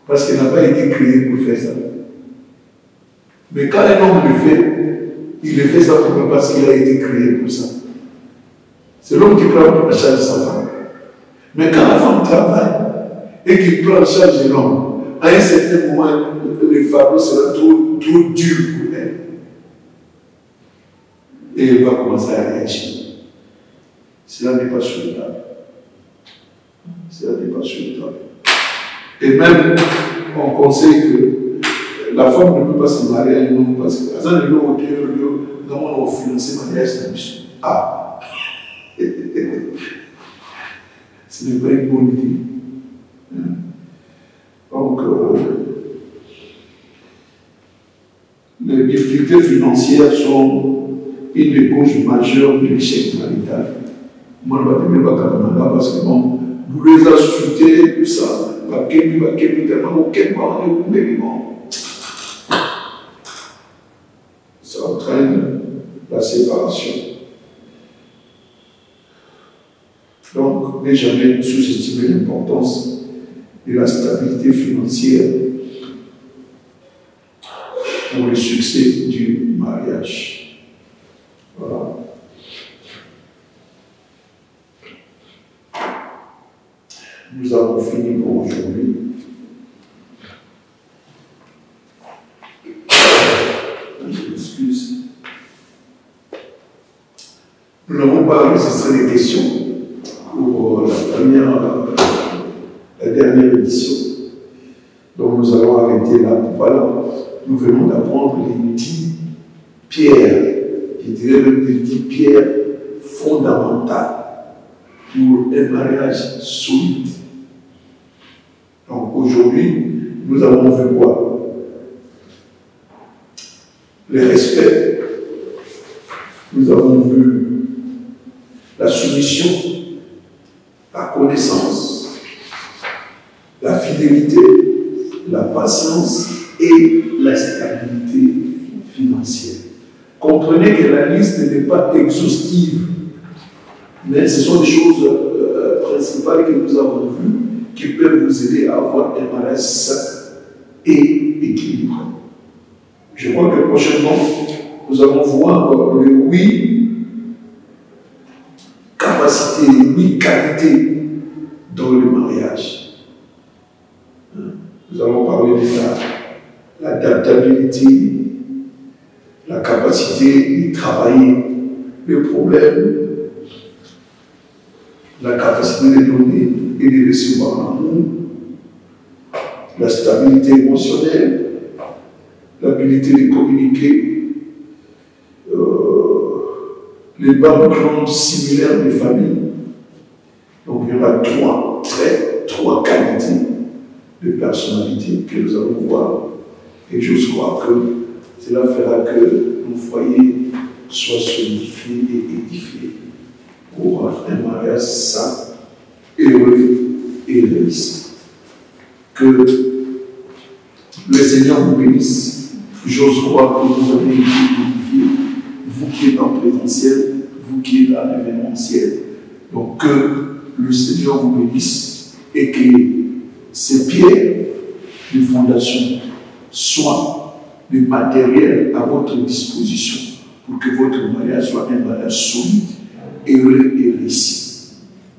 Parce qu'il n'a pas été créé pour faire ça. Mais quand un homme le fait, il le fait simplement parce qu'il a été créé pour ça. C'est l'homme qui prend en charge de sa femme. Mais quand la femme travaille et qu'il prend en charge de l'homme, à un certain moment, le fardeau sera trop dur pour elle. Et elle va commencer à réagir. Cela n'est pas souhaitable. Cela n'est pas souhaitable. Et même, on conseille que la femme ne peut pas se marier à un homme parce que, par exemple, nous avons financé le mariage de la mission. Ah! Ce n'est pas une bonne idée. Donc, les difficultés financières sont une des causes majeures de l'échec marital. Moi, je ne vais pas dire parce que bon, vous les ajoutez, tout ça, ça entraîne la séparation. Donc, ne jamais sous-estimer l'importance de la stabilité financière pour le succès du mariage. Voilà. Nous avons fini pour aujourd'hui. Je m'excuse. Nous n'avons pas enregistré les questions pour la dernière édition. Donc nous allons arrêter là. Voilà. Nous venons d'apprendre les 10 pierres, je dirais même les 10 pierres fondamentales pour un mariage solide. Donc aujourd'hui, nous avons vu quoi? Le respect. Nous avons vu la soumission, la connaissance, la fidélité, la patience et la stabilité financière. Comprenez que la liste n'est pas exhaustive, mais ce sont des choses principales que nous avons vues qui peuvent vous aider à avoir un mariage sain et équilibré. Je crois que prochainement, nous allons voir le 8 capacités, 8 qualités dans le mariage. Nous allons parler de l'adaptabilité, la capacité de travailler les problèmes, la capacité de donner et de recevoir l'amour, la stabilité émotionnelle, l'habilité de communiquer, les backgrounds similaires des familles. Donc il y aura trois qualités de personnalité que nous allons voir. Et je crois que cela fera que nos foyers soient solidifiés et édifiés pour un mariage sain, heureux et réussi. Que le Seigneur vous bénisse. J'ose croire que vous avez été édifiés, vous qui êtes en présentiel, vous qui êtes en événementiel. Donc que le Seigneur vous bénisse et que ces pierres de fondation soient le matériel à votre disposition pour que votre mariage soit un mariage solide, heureux et réussi.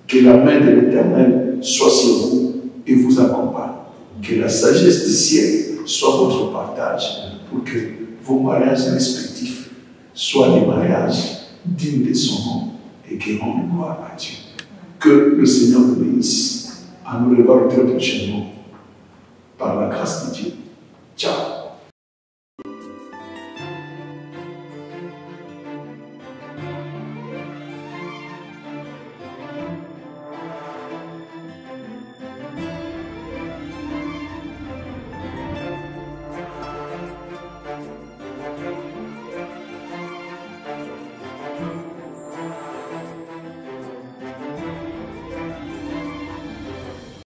Que la main de l'Éternel soit sur vous et vous accompagne. Que la sagesse du ciel soit votre partage pour que vos mariages respectifs soient des mariages dignes de son nom et qui rendent gloire à Dieu. Que le Seigneur vous bénisse. À nous revoir très prochainement par la grâce de Dieu. Ciao.